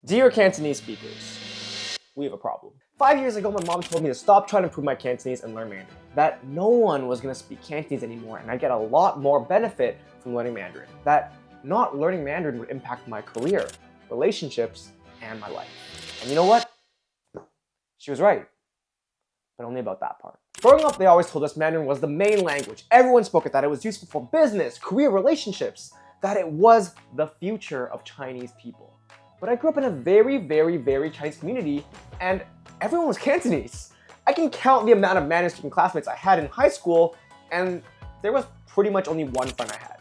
Dear Cantonese speakers, we have a problem. 5 years ago, my mom told me to stop trying to improve my Cantonese and learn Mandarin. That no one was going to speak Cantonese anymore and I'd get a lot more benefit from learning Mandarin. That not learning Mandarin would impact my career, relationships, and my life. And you know what? She was right. But only about that part. Growing up, they always told us Mandarin was the main language. Everyone spoke it, that it was useful for business, career, relationships, that it was the future of Chinese people. But I grew up in a very Chinese community, and everyone was Cantonese. I can count the amount of Mandarin-speaking classmates I had in high school, and there was pretty much only one friend I had.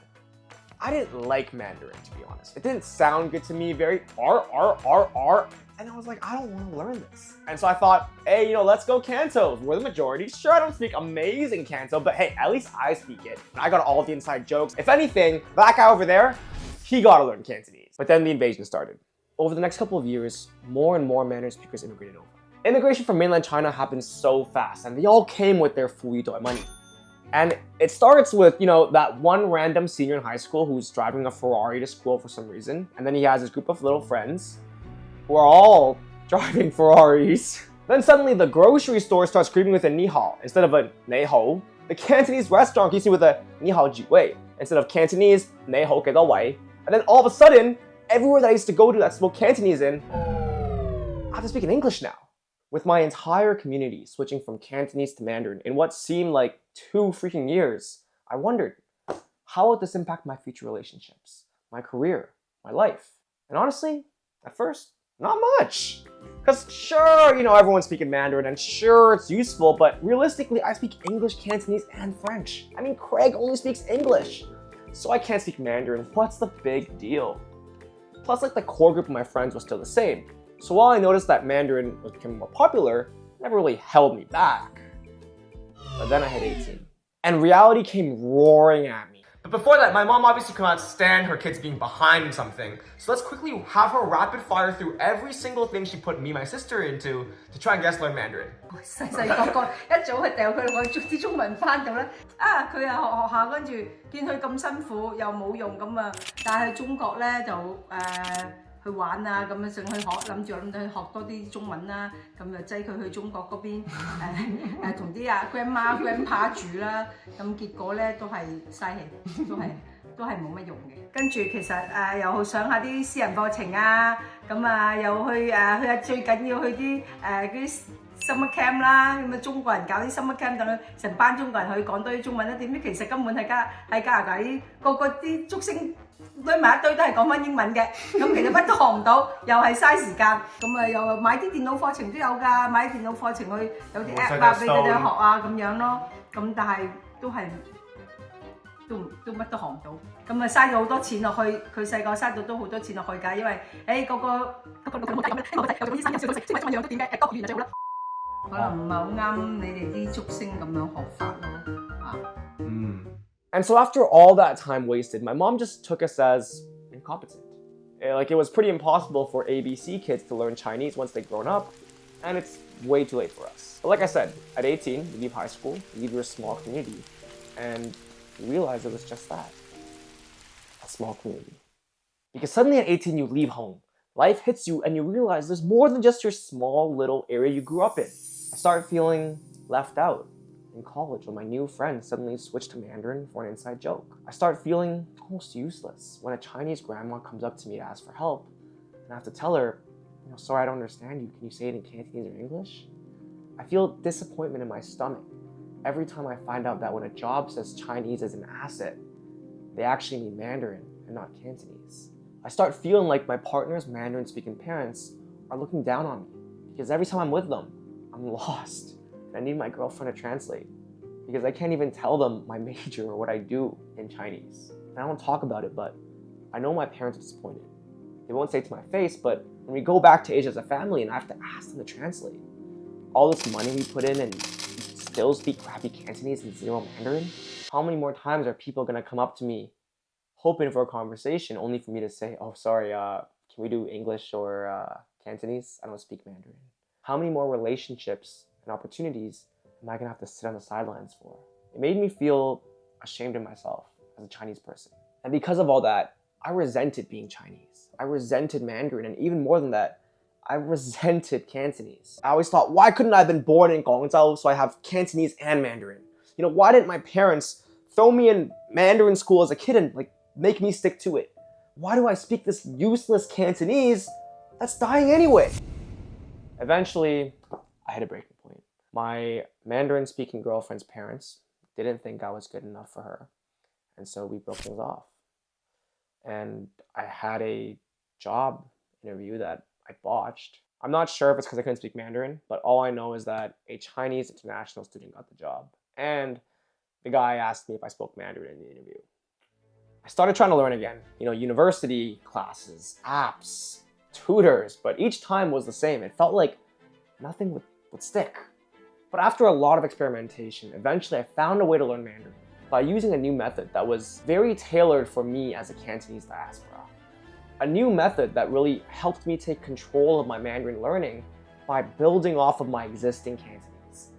I didn't like Mandarin, to be honest. It didn't sound good to me, very R, and I was like, I don't want to learn this. And so I thought, hey, let's go Canto. We're the majority. Sure, I don't speak amazing Canto, but hey, at least I speak it. I got all the inside jokes. If anything, that guy over there, he gotta learn Cantonese. But then the invasion started. Over the next couple of years, more and more Mandarin speakers immigrated over. Immigration from mainland China happened so fast, and they all came with their Fluency money. And it starts with, that one random senior in high school who's driving a Ferrari to school for some reason, and then he has his group of little friends who are all driving Ferraris. Then suddenly the grocery store starts screaming with a ni hao instead of a nei hou. The Cantonese restaurant greets you with a ni hao ji wei instead of Cantonese nei hou ge dao wei. And then all of a sudden, everywhere that I used to go to that spoke Cantonese in, I have to speak in English now. With my entire community switching from Cantonese to Mandarin in what seemed like 2 freaking years, I wondered, how would this impact my future relationships, my career, my life? And honestly, at first, not much. Because sure, everyone's speaking Mandarin and sure, it's useful, but realistically, I speak English, Cantonese, and French. I mean, Craig only speaks English. So I can't speak Mandarin. What's the big deal? Plus, the core group of my friends was still the same. So while I noticed that Mandarin was becoming more popular, it never really held me back. But then I hit 18. And reality came roaring at me. But before that, my mom obviously could not stand her kids being behind something. So let's quickly have her rapid fire through every single thing she put me and my sister into to try and get us to learn Mandarin. 細個一早去掉佢去啲中文班度咧，佢又學校跟住見佢咁辛苦又冇用咁啊，但係去中國咧就去玩啊咁樣，想去學諗住去學多啲中文啦，咁就擠佢去中國嗰邊同啲grandma grandpa 住啦，咁結果咧都係嘥氣，都係冇乜用嘅。跟住其實又上下啲私人課程啊，咁又去最緊要去啲嗰啲 summer camp 啦，咁中國人搞啲 summer camp 等佢成班中國人去講多啲中文啦。點知其實根本喺加拿大啲個啲竹升堆埋一堆都係講翻英文嘅，咁其實乜都學唔到，又係嘥時間。咁又買啲電腦課程都有㗎，買啲電腦課程去有啲 app 俾佢哋學啊咁樣咯。咁但係都乜都學唔到，咁嘥咗好多錢落去。佢細個嘥到都好多錢落去㗎，因為個冇睇咁咧，我睇有醫生有少少識，中文樣都點嘅，多語言就最好啦。可能唔係好啱你哋啲竹升咁樣學法咯。And so after all that time wasted, my mom just took us as incompetent. It was pretty impossible for ABC kids to learn Chinese once they'd grown up, and it's way too late for us. But like I said, at 18, you leave high school, you leave your small community, and you realize it was just that, a small community. Because suddenly at 18, you leave home. Life hits you and you realize there's more than just your small little area you grew up in. I started feeling left out in college when my new friends suddenly switched to Mandarin for an inside joke. I started feeling almost useless when a Chinese grandma comes up to me to ask for help, and I have to tell her, sorry, I don't understand you. Can you say it in Cantonese or English? I feel disappointment in my stomach every time I find out that when a job says Chinese is an asset, they actually mean Mandarin and not Cantonese. I start feeling like my partner's Mandarin-speaking parents are looking down on me because every time I'm with them, I'm lost. I need my girlfriend to translate because I can't even tell them my major or what I do in Chinese. And I don't talk about it, but I know my parents are disappointed. They won't say it to my face, but when we go back to Asia as a family and I have to ask them to translate, all this money we put in and still speak crappy Cantonese and zero Mandarin, how many more times are people gonna come up to me hoping for a conversation only for me to say, oh, sorry, can we do English or Cantonese? I don't speak Mandarin. How many more relationships and opportunities am I gonna have to sit on the sidelines for? It made me feel ashamed of myself as a Chinese person. And because of all that, I resented being Chinese. I resented Mandarin, and even more than that, I resented Cantonese. I always thought, why couldn't I have been born in Guangzhou so I have Cantonese and Mandarin? You know, why didn't my parents throw me in Mandarin school as a kid and like make me stick to it? Why do I speak this useless Cantonese that's dying anyway? Eventually, I hit a breaking point. My Mandarin-speaking girlfriend's parents didn't think I was good enough for her, and so we broke things off. And I had a job interview that I botched. I'm not sure if it's because I couldn't speak Mandarin, but all I know is that a Chinese international student got the job. And the guy asked me if I spoke Mandarin in the interview. I started trying to learn again. You know, university classes, apps, tutors, but each time was the same. It felt like nothing would stick. But after a lot of experimentation, eventually I found a way to learn Mandarin by using a new method that was very tailored for me as a Cantonese diaspora. A new method that really helped me take control of my Mandarin learning by building off of my existing Cantonese.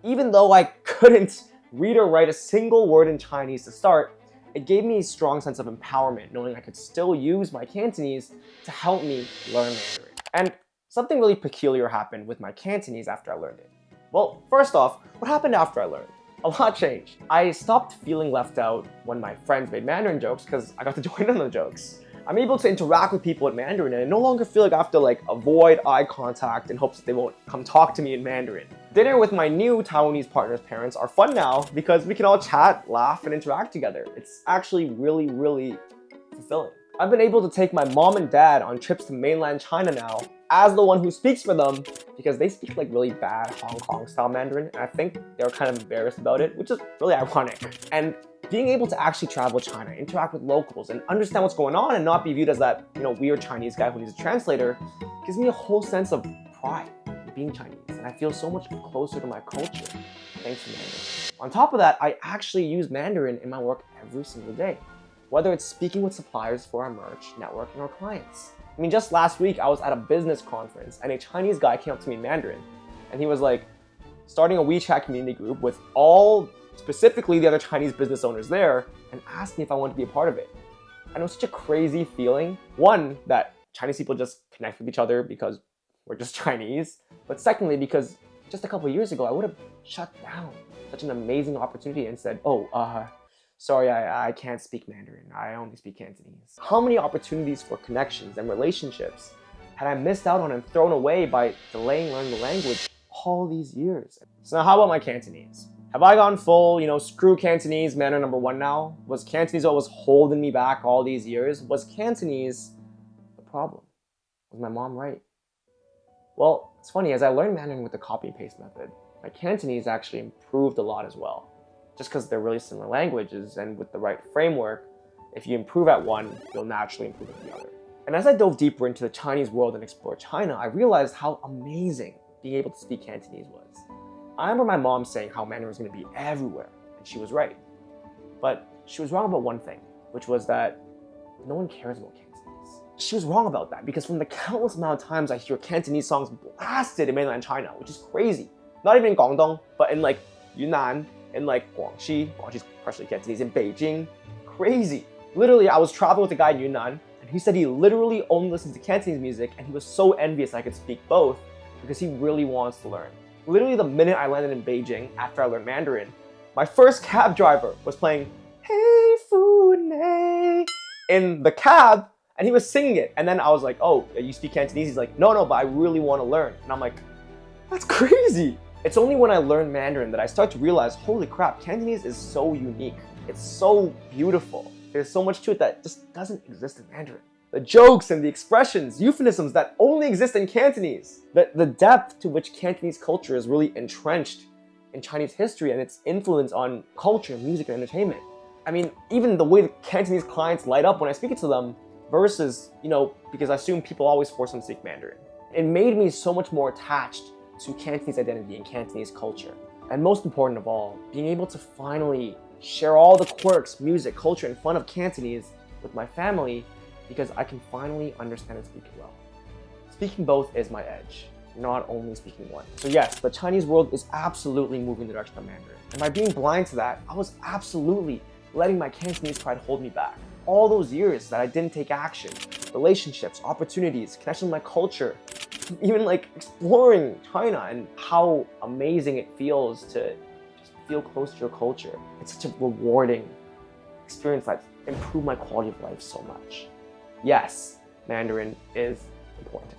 Even though I couldn't read or write a single word in Chinese to start, it gave me a strong sense of empowerment knowing I could still use my Cantonese to help me learn Mandarin. And something really peculiar happened with my Cantonese after I learned it. Well, first off, what happened after I learned? A lot changed. I stopped feeling left out when my friends made Mandarin jokes because I got to join in on the jokes. I'm able to interact with people in Mandarin and I no longer feel like I have to avoid eye contact in hopes that they won't come talk to me in Mandarin. Dinner with my new Taiwanese partner's parents are fun now because we can all chat, laugh, and interact together. It's actually really, really fulfilling. I've been able to take my mom and dad on trips to mainland China now as the one who speaks for them because they speak really bad Hong Kong style Mandarin and I think they're kind of embarrassed about it, which is really ironic. And being able to actually travel China, interact with locals, and understand what's going on and not be viewed as that, weird Chinese guy who needs a translator gives me a whole sense of pride in being Chinese. And I feel so much closer to my culture thanks to Mandarin. On top of that, I actually use Mandarin in my work every single day, whether it's speaking with suppliers for our merch, networking, or clients. I mean, just last week, I was at a business conference and a Chinese guy came up to me in Mandarin and he was starting a WeChat community group with specifically the other Chinese business owners there and asked me if I wanted to be a part of it. And it was such a crazy feeling. One, that Chinese people just connect with each other because we're just Chinese. But secondly, because just a couple of years ago, I would have shut down such an amazing opportunity and said, sorry, I can't speak Mandarin. I only speak Cantonese. How many opportunities for connections and relationships had I missed out on and thrown away by delaying learning the language all these years? So now how about my Cantonese? Have I gone full, screw Cantonese, Mandarin number one now? Was Cantonese what was holding me back all these years? Was Cantonese the problem? Was my mom right? Well, it's funny, as I learned Mandarin with the copy and paste method, my Cantonese actually improved a lot as well. Just because they're really similar languages, and with the right framework, if you improve at one, you'll naturally improve at the other. And as I dove deeper into the Chinese world and explored China, I realized how amazing being able to speak Cantonese was. I remember my mom saying how Mandarin was going to be everywhere, and she was right. But she was wrong about one thing, which was that no one cares about Cantonese. She was wrong about that, because from the countless amount of times I hear Cantonese songs blasted in mainland China, which is crazy. Not even in Guangdong, but in Yunnan, in Guangxi's partially Cantonese, in Beijing, crazy. Literally, I was traveling with a guy in Yunnan, and he said he literally only listens to Cantonese music, and he was so envious I could speak both, because he really wants to learn. Literally the minute I landed in Beijing, after I learned Mandarin, my first cab driver was playing Hey Fu Nei in the cab, and he was singing it. And then I was like, oh, you speak Cantonese? He's like, no, but I really want to learn. And I'm like, that's crazy. It's only when I learned Mandarin that I start to realize, holy crap, Cantonese is so unique. It's so beautiful. There's so much to it that just doesn't exist in Mandarin. The jokes and the expressions, euphemisms that only exist in Cantonese. The depth to which Cantonese culture is really entrenched in Chinese history and its influence on culture, music, and entertainment. I mean, even the way the Cantonese clients light up when I speak it to them versus, because I assume people always force them to speak Mandarin. It made me so much more attached to Cantonese identity and Cantonese culture. And most important of all, being able to finally share all the quirks, music, culture, and fun of Cantonese with my family because I can finally understand and speak it well. Speaking both is my edge, not only speaking one. So yes, the Chinese world is absolutely moving in the direction of Mandarin. And by being blind to that, I was absolutely letting my Cantonese pride hold me back. All those years that I didn't take action, relationships, opportunities, connection with my culture, even like exploring China and how amazing it feels to just feel close to your culture. It's such a rewarding experience that improved my quality of life so much. Yes, Mandarin is important.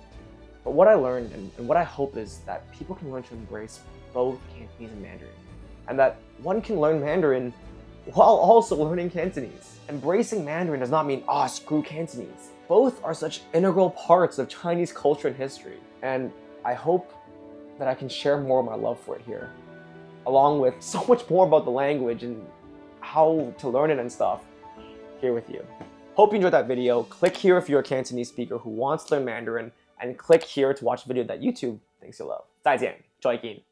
But what I learned and what I hope is that people can learn to embrace both Cantonese and Mandarin, and that one can learn Mandarin while also learning Cantonese. Embracing Mandarin does not mean, screw Cantonese. Both are such integral parts of Chinese culture and history, and I hope that I can share more of my love for it here, along with so much more about the language and how to learn it and stuff here with you. Hope you enjoyed that video. Click here if you're a Cantonese speaker who wants to learn Mandarin, and click here to watch a video that YouTube thinks you'll love. 再见，再见。